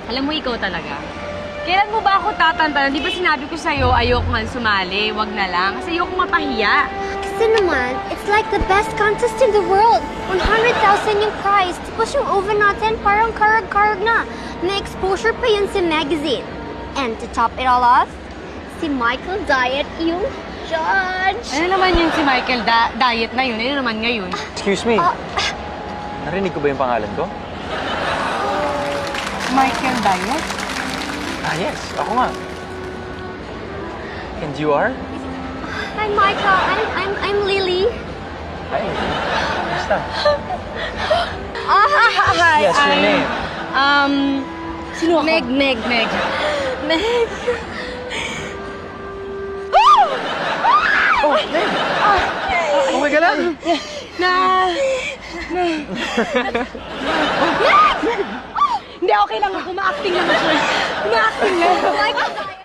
Alam mo, ikaw talaga. Kailan mo ba ako tatantanan? Di ba sinabi ko sa'yo, ayoko nga sumali, wag na lang. Kasi ayoko mapahiya. Kasi naman, it's like the best contest in the world. 100,000 yung prize. Tapos yung over natin, parang karag-karag na. May exposure pa yun sa magazine. And to top it all off, si Michael Diet yung judge. Ano naman yun si Michael? Diet na yun. Ano naman ngayon? Excuse me. Narinig ko ba yung pangalan ko? Michael Diet? Ah, yes. Ako nga. And you are? Hi, Michael. I'm Lily. Hi. Basta. Hi, Yes, your name. Sino ako? Meg. Meg. Oh, Meg! Okay ka lang? Hindi, okay lang ako. Ma-acting lang ako. Ma-acting lang. Michael Diet.